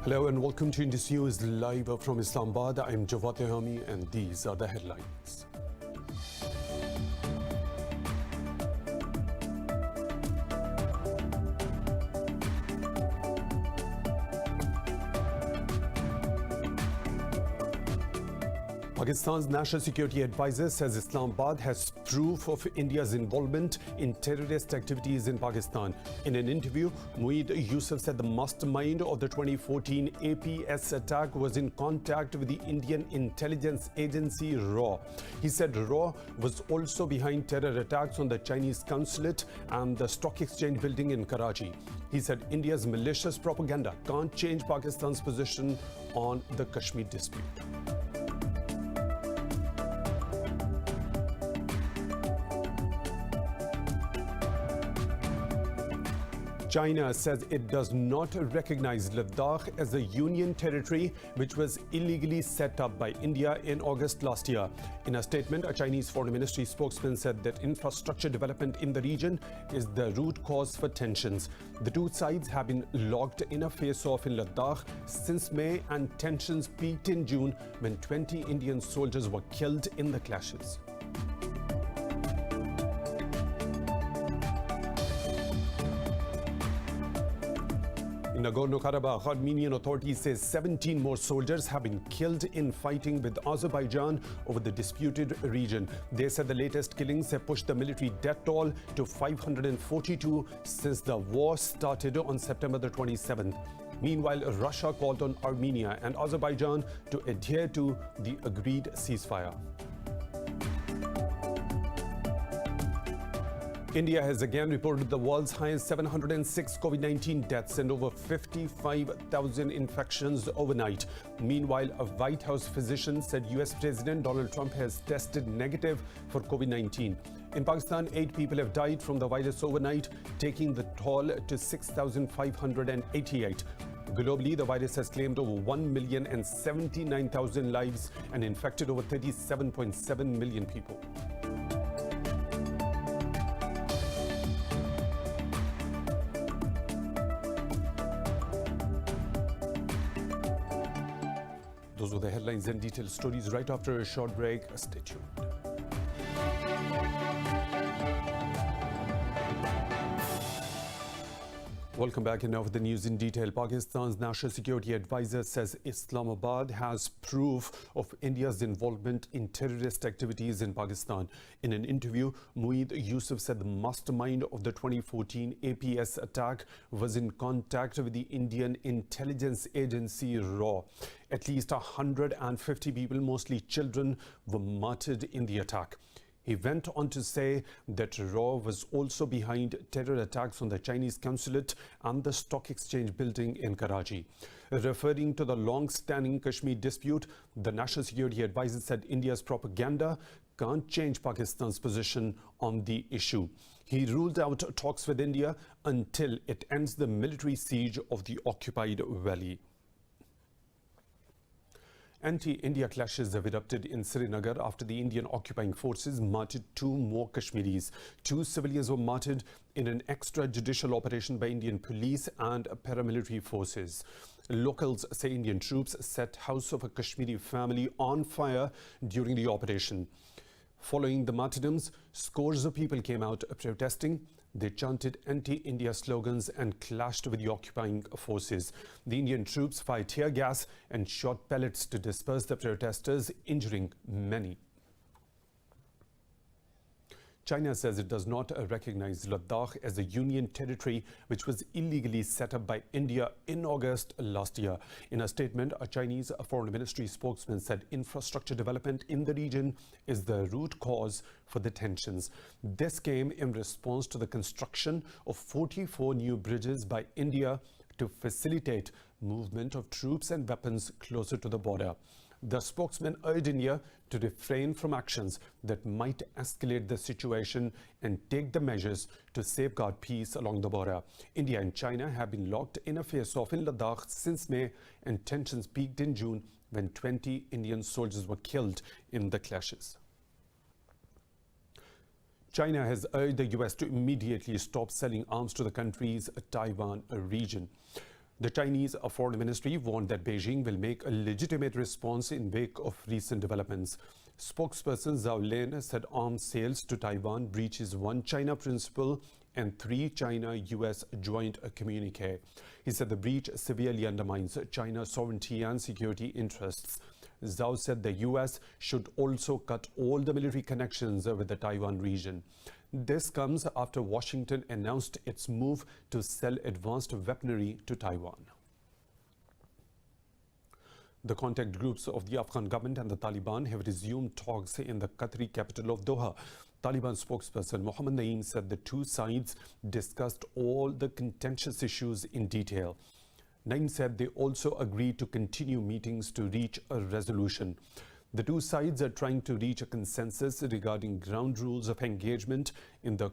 Hello and welcome to Indus News live from Islamabad. I'm Jawad Tehami and these are the headlines. Pakistan's National Security Advisor says Islamabad has proof of India's involvement in terrorist activities in Pakistan. In an interview, Mueed Yusuf said the mastermind of the 2014 APS attack was in contact with the Indian intelligence agency RAW. He said RAW was also behind terror attacks on the Chinese consulate and the stock exchange building in Karachi. He said India's malicious propaganda can't change Pakistan's position on the Kashmir dispute. China says it does not recognize Ladakh as a union territory which was illegally set up by India in August last year. In a statement, a Chinese foreign ministry spokesman said that infrastructure development in the region is the root cause for tensions. The two sides have been locked in a face-off in Ladakh since May, and tensions peaked in June when 20 Indian soldiers were killed in the clashes. In Nagorno-Karabakh, Armenian authorities say 17 more soldiers have been killed in fighting with Azerbaijan over the disputed region. They said the latest killings have pushed the military death toll to 542 since the war started on September the 27th. Meanwhile, Russia called on Armenia and Azerbaijan to adhere to the agreed ceasefire. India has again reported the world's highest 706 COVID-19 deaths and over 55,000 infections overnight. Meanwhile, a White House physician said US President Donald Trump has tested negative for COVID-19. In Pakistan, 8 people have died from the virus overnight, taking the toll to 6,588. Globally, the virus has claimed over 1,079,000 lives and infected over 37.7 million people. Those were the headlines and detailed stories. Right after a short break, stay tuned. Welcome back, and now for the news in detail. Pakistan's National Security Advisor says Islamabad has proof of India's involvement in terrorist activities in Pakistan. In an interview, Mueed Yusuf said the mastermind of the 2014 APS attack was in contact with the Indian intelligence agency RAW. At least 150 people, mostly children, were martyred in the attack. He went on to say that RAW was also behind terror attacks on the Chinese consulate and the stock exchange building in Karachi. Referring to the long-standing Kashmir dispute, the National Security Advisor said India's propaganda can't change Pakistan's position on the issue. He ruled out talks with India until it ends the military siege of the occupied valley. Anti-India clashes have erupted in Srinagar after the Indian occupying forces martyred 2 more Kashmiris. 2 civilians were martyred in an extrajudicial operation by Indian police and paramilitary forces. Locals say Indian troops set house of a Kashmiri family on fire during the operation. Following the martyrdoms, scores of people came out protesting. They chanted anti-India slogans and clashed with the occupying forces. The Indian troops fired tear gas and shot pellets to disperse the protesters, injuring many. China says it does not recognize Ladakh as a union territory which was illegally set up by India in August last year. In a statement, a Chinese foreign ministry spokesman said infrastructure development in the region is the root cause for the tensions. This came in response to the construction of 44 new bridges by India to facilitate movement of troops and weapons closer to the border. The spokesman urged India to refrain from actions that might escalate the situation and take the measures to safeguard peace along the border. India and China have been locked in a face-off in Ladakh since May, and tensions peaked in June when 20 Indian soldiers were killed in the clashes. China has urged the US to immediately stop selling arms to the country's Taiwan region. The Chinese Foreign Ministry warned that Beijing will make a legitimate response in wake of recent developments. Spokesperson Zhao Lin said arms sales to Taiwan breaches One China principle and Three China-US joint communique. He said the breach severely undermines China's sovereignty and security interests. Zhao said the US should also cut all the military connections with the Taiwan region. This comes after Washington announced its move to sell advanced weaponry to Taiwan. The contact groups of the Afghan government and the Taliban have resumed talks in the Qatari capital of Doha. Taliban spokesperson Mohammad Naeem said the two sides discussed all the contentious issues in detail. Naeem said they also agreed to continue meetings to reach a resolution. The two sides are trying to reach a consensus regarding ground rules of engagement in the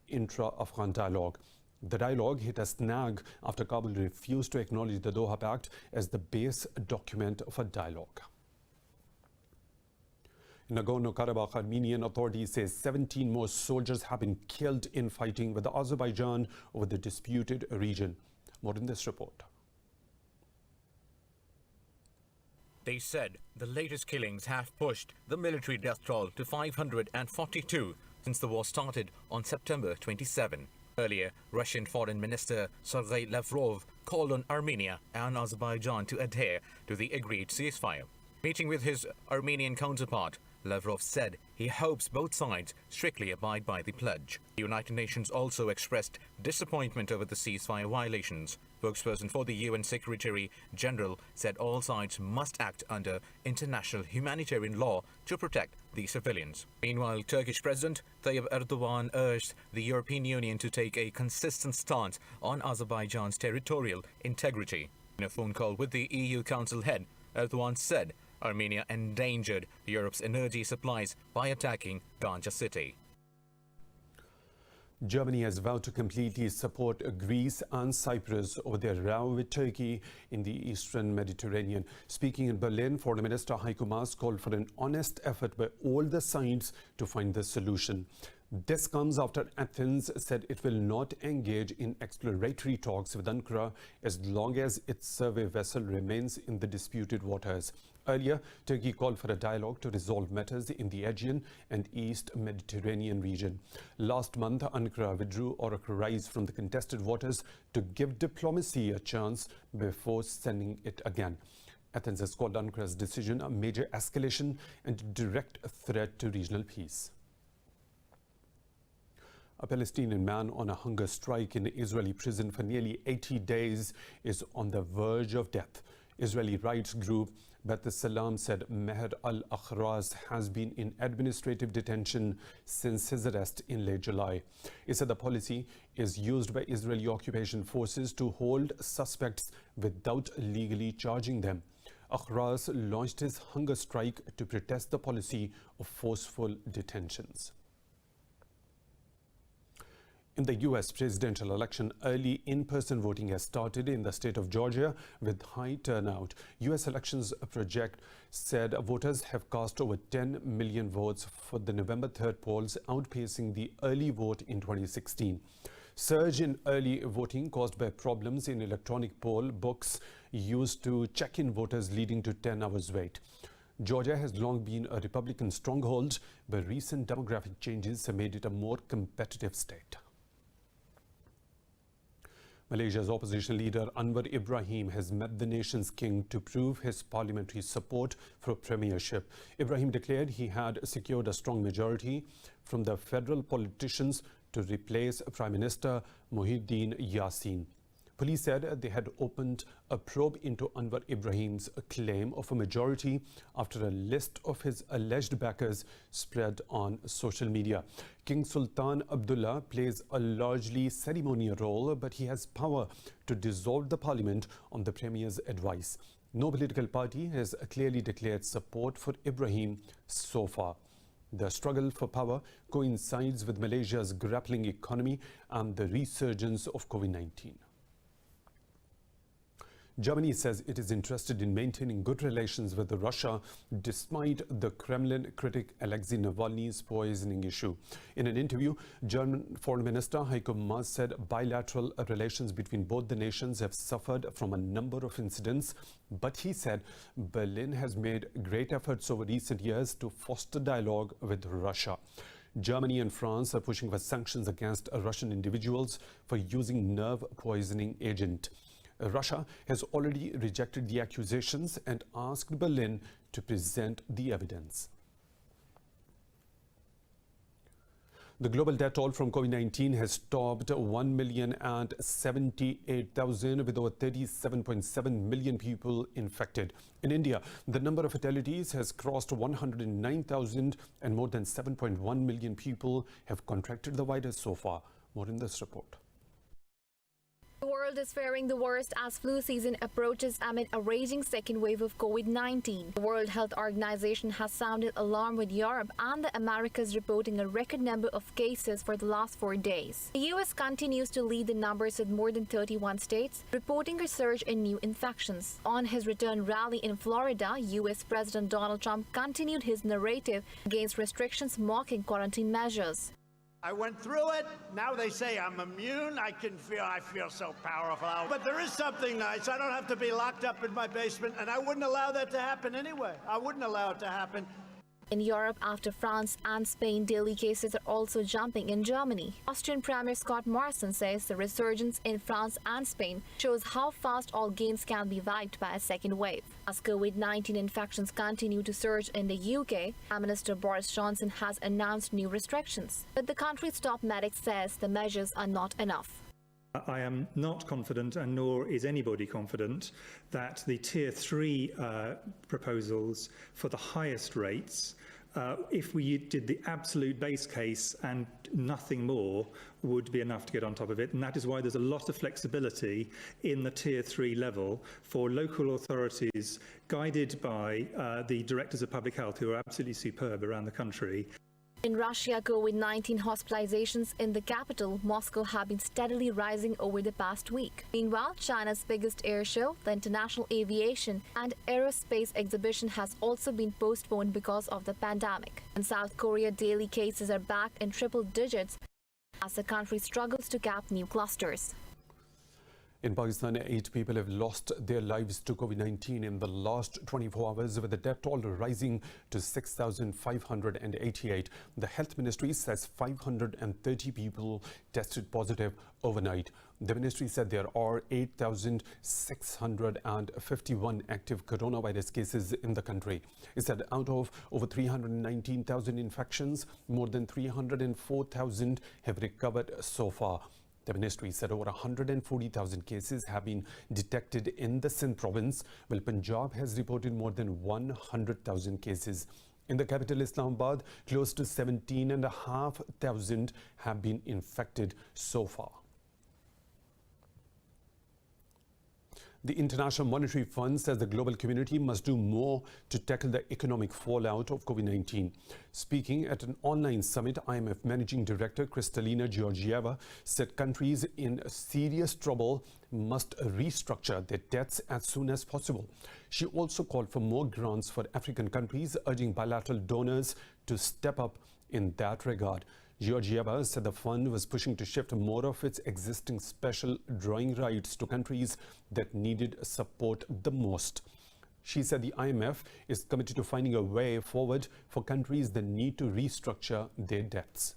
intra-Afghan dialogue. The dialogue hit a snag after Kabul refused to acknowledge the Doha Pact as the base document for dialogue. In Nagorno-Karabakh, Armenian authorities say 17 more soldiers have been killed in fighting with Azerbaijan over the disputed region. More in this report. They said the latest killings have pushed the military death toll to 542 since the war started on September 27. Earlier, Russian Foreign Minister Sergei Lavrov called on Armenia and Azerbaijan to adhere to the agreed ceasefire. Meeting with his Armenian counterpart, Lavrov said he hopes both sides strictly abide by the pledge. The United Nations also expressed disappointment over the ceasefire violations. Spokesperson for the UN Secretary General said all sides must act under international humanitarian law to protect the civilians. Meanwhile, Turkish President Tayyip Erdogan urged the European Union to take a consistent stance on Azerbaijan's territorial integrity. In a phone call with the EU Council head, Erdogan said Armenia endangered Europe's energy supplies by attacking Ganja city. Germany has vowed to completely support Greece and Cyprus over their row with Turkey in the eastern Mediterranean. Speaking in Berlin, Foreign Minister Heiko Maas called for an honest effort by all the sides to find the solution. This comes after Athens said it will not engage in exploratory talks with Ankara as long as its survey vessel remains in the disputed waters. Earlier, Turkey called for a dialogue to resolve matters in the Aegean and East Mediterranean region. Last month, Ankara withdrew or rise from the contested waters to give diplomacy a chance before sending it again. Athens has called Ankara's decision a major escalation and direct threat to regional peace. A Palestinian man on a hunger strike in an Israeli prison for nearly 80 days is on the verge of death. Israeli rights group Beth Salam said Meher al-Akhraz has been in administrative detention since his arrest in late July. It said the policy is used by Israeli occupation forces to hold suspects without legally charging them. Akhraz launched his hunger strike to protest the policy of forceful detentions. In the U.S. presidential election, early in-person voting has started in the state of Georgia with high turnout. U.S. Elections Project said voters have cast over 10 million votes for the November 3rd polls, outpacing the early vote in 2016. Surge in early voting caused by problems in electronic poll books used to check in voters, leading to 10 hours wait. Georgia has long been a Republican stronghold, but recent demographic changes have made it a more competitive state. Malaysia's opposition leader Anwar Ibrahim has met the nation's king to prove his parliamentary support for premiership. Ibrahim declared he had secured a strong majority from the federal politicians to replace Prime Minister Muhyiddin Yassin. Police said they had opened a probe into Anwar Ibrahim's claim of a majority after a list of his alleged backers spread on social media. King Sultan Abdullah plays a largely ceremonial role, but he has power to dissolve the parliament on the premier's advice. No political party has clearly declared support for Ibrahim so far. The struggle for power coincides with Malaysia's grappling economy and the resurgence of COVID-19. Germany says it is interested in maintaining good relations with Russia despite the Kremlin critic Alexei Navalny's poisoning issue. In an interview, German Foreign Minister Heiko Maas said bilateral relations between both the nations have suffered from a number of incidents, but he said Berlin has made great efforts over recent years to foster dialogue with Russia. Germany and France are pushing for sanctions against Russian individuals for using nerve poisoning agent. Russia has already rejected the accusations and asked Berlin to present the evidence. The global death toll from COVID-19 has topped 1,078,000 with over 37.7 million people infected. In India, the number of fatalities has crossed 109,000 and more than 7.1 million people have contracted the virus so far. More in this report. The world is faring the worst as flu season approaches amid a raging second wave of COVID-19. The World Health Organization has sounded alarm with Europe and the Americas reporting a record number of cases for the last 4 days. The US continues to lead the numbers with more than 31 states, reporting a surge in new infections. On his return rally in Florida, US President Donald Trump continued his narrative against restrictions mocking quarantine measures. I went through it. Now they say I'm immune. I feel so powerful. But there is something nice. I don't have to be locked up in my basement, and I wouldn't allow that to happen anyway. I wouldn't allow it to happen. In Europe, after France and Spain, daily cases are also jumping in Germany. Austrian Premier Scott Morrison says the resurgence in France and Spain shows how fast all gains can be wiped by a second wave. As COVID-19 infections continue to surge in the UK, Prime Minister Boris Johnson has announced new restrictions. But the country's top medic says the measures are not enough. I am not confident, and nor is anybody confident, that the Tier 3 proposals for the highest rates, if we did the absolute base case and nothing more, would be enough to get on top of it. And that is why there's a lot of flexibility in the Tier 3 level for local authorities, guided by the directors of public health, who are absolutely superb around the country. In Russia, COVID-19 hospitalizations in the capital, Moscow, have been steadily rising over the past week. Meanwhile, China's biggest air show, the International Aviation and Aerospace Exhibition, has also been postponed because of the pandemic. In South Korea, daily cases are back in triple digits as the country struggles to cap new clusters. In Pakistan, 8 people have lost their lives to COVID-19 in the last 24 hours, with the death toll rising to 6,588. The health ministry says 530 people tested positive overnight. The ministry said there are 8,651 active coronavirus cases in the country. It said out of over 319,000 infections, more than 304,000 have recovered so far. The ministry said over 140,000 cases have been detected in the Sindh province, while Punjab has reported more than 100,000 cases. In the capital Islamabad, close to 17,500 have been infected so far. The International Monetary Fund says the global community must do more to tackle the economic fallout of COVID-19. Speaking at an online summit, IMF Managing Director Kristalina Georgieva said countries in serious trouble must restructure their debts as soon as possible. She also called for more grants for African countries, urging bilateral donors to step up in that regard. Georgieva said the fund was pushing to shift more of its existing special drawing rights to countries that needed support the most. She said the IMF is committed to finding a way forward for countries that need to restructure their debts.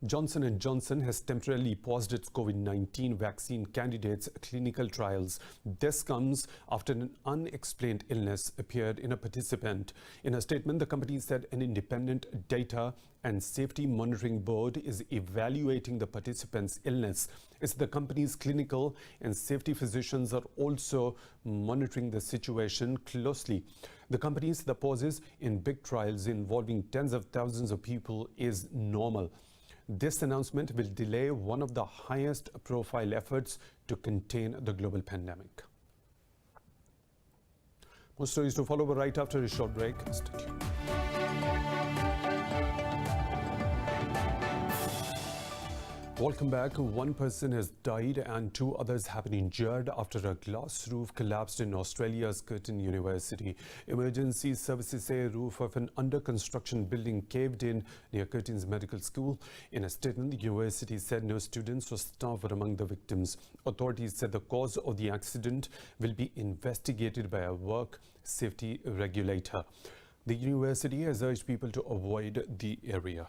Johnson & Johnson has temporarily paused its COVID-19 vaccine candidates' clinical trials. This comes after an unexplained illness appeared in a participant. In a statement, the company said an independent data and safety monitoring board is evaluating the participant's illness. It's the company's clinical and safety physicians are also monitoring the situation closely. The company said the pauses in big trials involving tens of thousands of people is normal. This announcement will delay one of the highest profile efforts to contain the global pandemic. More stories to follow right after a short break. Stay tuned. Welcome back. One person has died and two others have been injured after a glass roof collapsed in Australia's Curtin University. Emergency services say a roof of an under-construction building caved in near Curtin's medical school. In a statement, the university said no students or staff were among the victims. Authorities said the cause of the accident will be investigated by a work safety regulator. The university has urged people to avoid the area.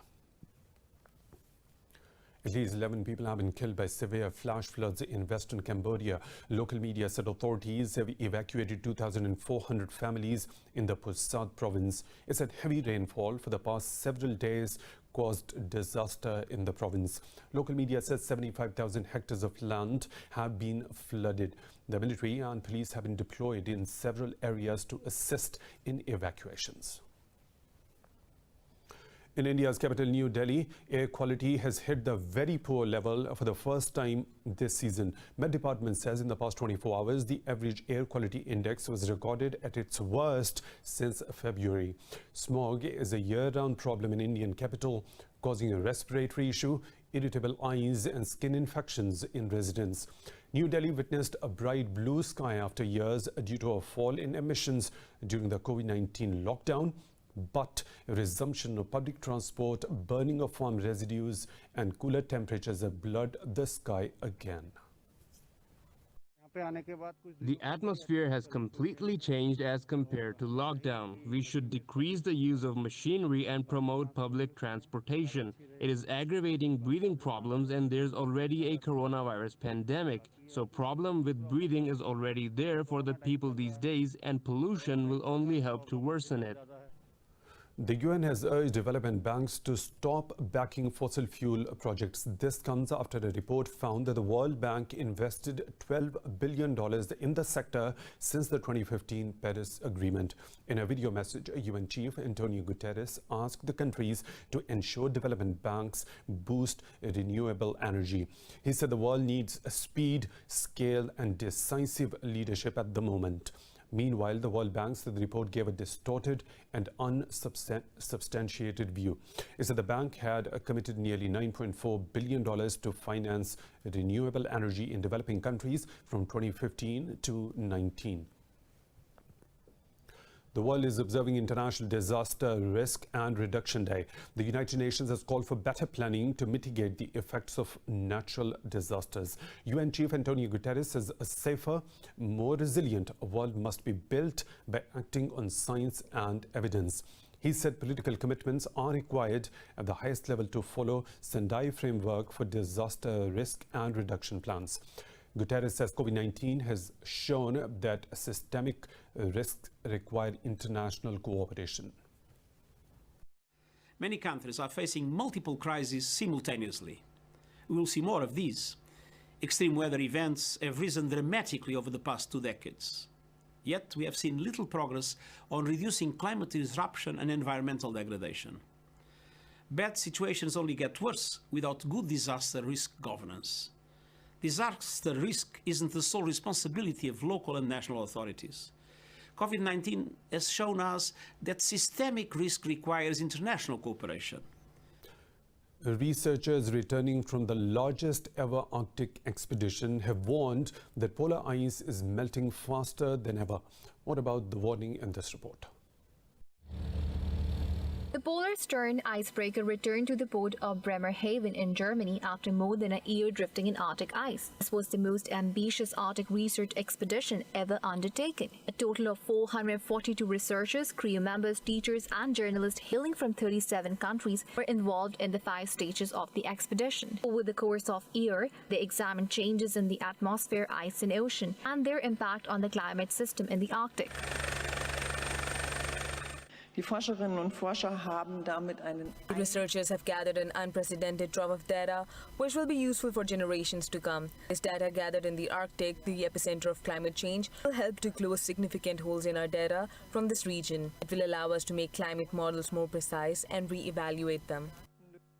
At least 11 people have been killed by severe flash floods in western Cambodia. Local media said authorities have evacuated 2,400 families in the Pusat province. It said heavy rainfall for the past several days caused disaster in the province. Local media says 75,000 hectares of land have been flooded. The military and police have been deployed in several areas to assist in evacuations. In India's capital, New Delhi, air quality has hit the very poor level for the first time this season. Met Department says in the past 24 hours, the average air quality index was recorded at its worst since February. Smog is a year-round problem in Indian capital, causing a respiratory issue, irritable eyes and skin infections in residents. New Delhi witnessed a bright blue sky after years due to a fall in emissions during the COVID-19 lockdown. But a resumption of public transport, burning of farm residues and cooler temperatures have blurred the sky again. The atmosphere has completely changed as compared to lockdown. We should decrease the use of machinery and promote public transportation. It is aggravating breathing problems and there's already a coronavirus pandemic. So problem with breathing is already there for the people these days and pollution will only help to worsen it. The UN has urged development banks to stop backing fossil fuel projects. This comes after a report found that the World Bank invested $12 billion in the sector since the 2015 Paris Agreement. In a video message, UN Chief Antonio Guterres asked the countries to ensure development banks boost renewable energy. He said the world needs speed, scale, and decisive leadership at the moment. Meanwhile, the World Bank said the report gave a distorted and unsubstantiated view. It said the bank had committed nearly $9.4 billion to finance renewable energy in developing countries from 2015 to 19. The world is observing International Disaster Risk and Reduction Day. The United Nations has called for better planning to mitigate the effects of natural disasters. UN Chief Antonio Guterres says a safer, more resilient world must be built by acting on science and evidence. He said political commitments are required at the highest level to follow Sendai framework for disaster risk and reduction plans. Guterres says COVID-19 has shown that systemic risks require international cooperation. Many countries are facing multiple crises simultaneously. We will see more of these. Extreme weather events have risen dramatically over the past 2 decades. Yet we have seen little progress on reducing climate disruption and environmental degradation. Bad situations only get worse without good disaster risk governance. Disaster risk isn't the sole responsibility of local and national authorities. COVID-19 has shown us that systemic risk requires international cooperation. Researchers returning from the largest ever Arctic expedition have warned that polar ice is melting faster than ever. What about the warning in this report? The Polar Stern icebreaker returned to the port of Bremerhaven in Germany after more than a year drifting in Arctic ice. This was the most ambitious Arctic research expedition ever undertaken. A total of 442 researchers, crew members, teachers, and journalists hailing from 37 countries were involved in the 5 stages of the expedition. Over the course of a year, they examined changes in the atmosphere, ice, and ocean, and their impact on the climate system in the Arctic. Researchers have gathered an unprecedented trove of data which will be useful for generations to come. This data gathered in the Arctic, the epicenter of climate change, will help to close significant holes in our data from this region. It will allow us to make climate models more precise and re-evaluate them.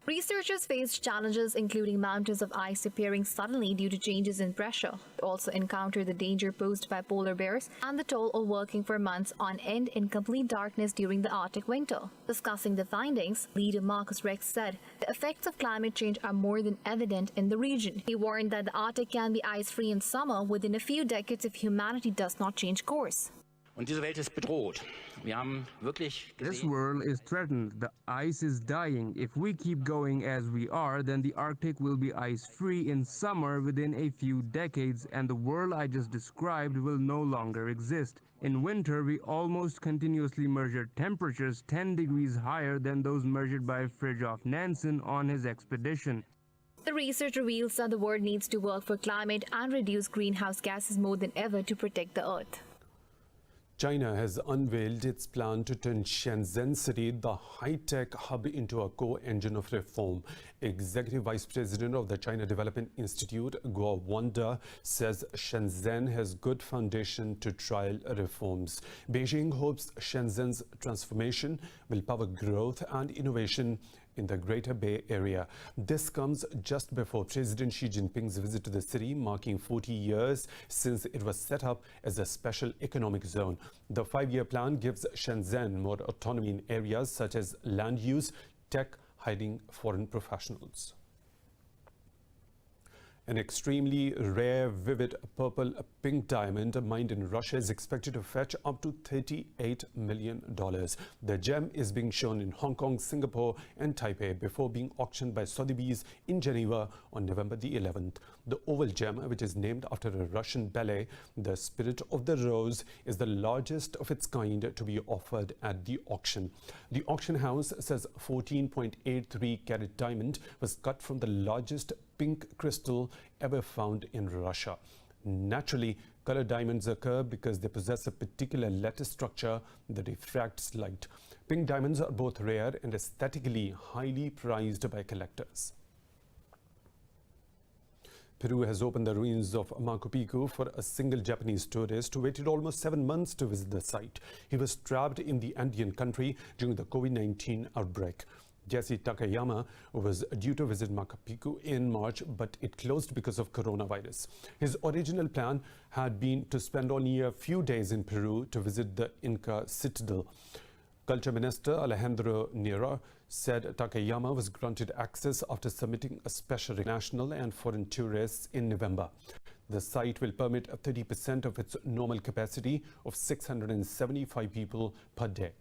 Researchers faced challenges including mountains of ice appearing suddenly due to changes in pressure. They also encountered the danger posed by polar bears and the toll of working for months on end in complete darkness during the Arctic winter. Discussing the findings, leader Marcus Rex said the effects of climate change are more than evident in the region. He warned that the Arctic can be ice-free in summer within a few decades if humanity does not change course. Und diese Welt ist bedroht. Wir haben wirklich This gesehen, world is threatened. The ice is dying. If we keep going as we are, then the Arctic will be ice-free in summer within a few decades, and the world I just described will no longer exist. In winter, we almost continuously measure temperatures 10 degrees higher than those measured by Fridtjof Nansen on his expedition. The research reveals that the world needs to work for climate and reduce greenhouse gases more than ever to protect the Earth. China has unveiled its plan to turn Shenzhen city, the high-tech hub, into a core engine of reform. Executive Vice President of the China Development Institute, Guo Wanda, says Shenzhen has good foundation to trial reforms. Beijing hopes Shenzhen's transformation will power growth and innovation in the Greater Bay Area. This comes just before President Xi Jinping's visit to the city, marking 40 years since it was set up as a special economic zone. The 5-year plan gives Shenzhen more autonomy in areas such as land use, tech, hiring foreign professionals. An extremely rare, vivid purple-pink diamond mined in Russia is expected to fetch up to $38 million. The gem is being shown in Hong Kong, Singapore and Taipei before being auctioned by Sotheby's in Geneva on November the 11th. The oval gem, which is named after a Russian ballet, the Spirit of the Rose, is the largest of its kind to be offered at the auction. The auction house says 14.83 carat diamond was cut from the largest pink crystal ever found in Russia. Naturally, color diamonds occur because they possess a particular lattice structure that refracts light. Pink diamonds are both rare and aesthetically highly prized by collectors. Peru has opened the ruins of Machu Picchu for a single Japanese tourist who waited almost 7 months to visit the site. He was trapped in the Andean country during the COVID-19 outbreak. Jesse Takayama was due to visit Machu Picchu in March, but it closed because of coronavirus. His original plan had been to spend only a few days in Peru to visit the Inca citadel. Culture Minister Alejandro Nera said Takayama was granted access after submitting a special national and foreign tourists in November. The site will permit 30% of its normal capacity of 675 people per day.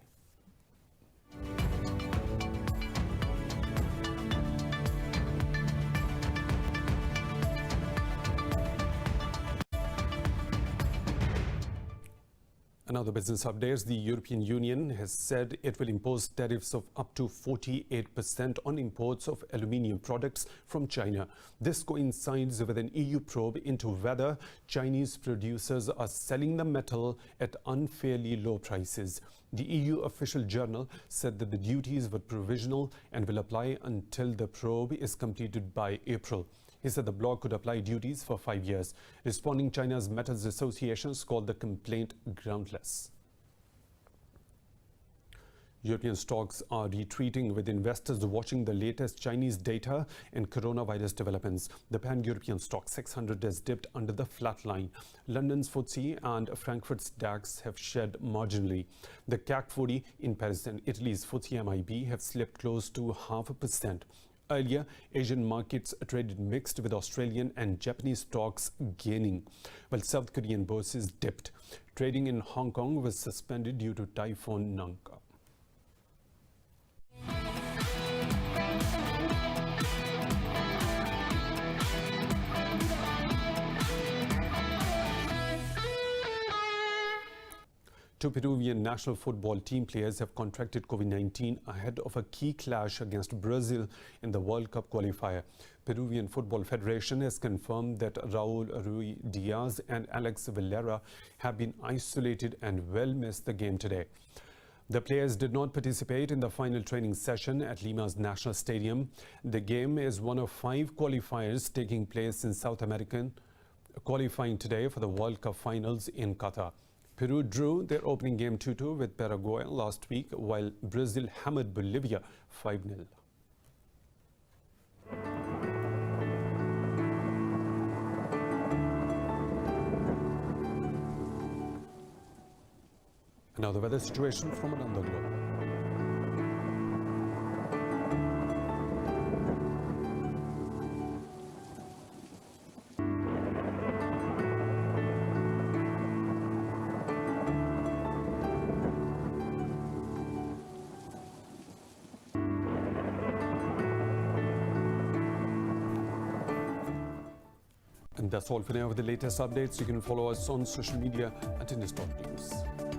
Another business updates. The European Union has said it will impose tariffs of up to 48% on imports of aluminium products from China. This coincides with an EU probe into whether Chinese producers are selling the metal at unfairly low prices. The EU official journal said that the duties were provisional and will apply until the probe is completed by April. He said the bloc could apply duties for 5 years. Responding, China's metals associations called the complaint groundless. European stocks are retreating, with investors watching the latest Chinese data and coronavirus developments. The pan-European stock 600 has dipped under the flat line. London's FTSE and Frankfurt's DAX have shed marginally. The CAC 40 in Paris and Italy's FTSE MIB have slipped close to 0.5%. Earlier, Asian markets traded mixed, with Australian and Japanese stocks gaining, while South Korean bourses dipped. Trading in Hong Kong was suspended due to Typhoon Nangka. Two Peruvian national football team players have contracted COVID-19 ahead of a key clash against Brazil in the World Cup qualifier. Peruvian Football Federation has confirmed that Raul Rui Diaz and Alex Villara have been isolated and will miss the game today. The players did not participate in the final training session at Lima's National Stadium. The game is one of 5 qualifiers taking place in South America, qualifying today for the World Cup finals in Qatar. Peru drew their opening game 2-2 with Paraguay last week, while Brazil hammered Bolivia 5-0. Now the weather situation from another globe. And that's all for now with the latest updates. You can follow us on social media at Indus News.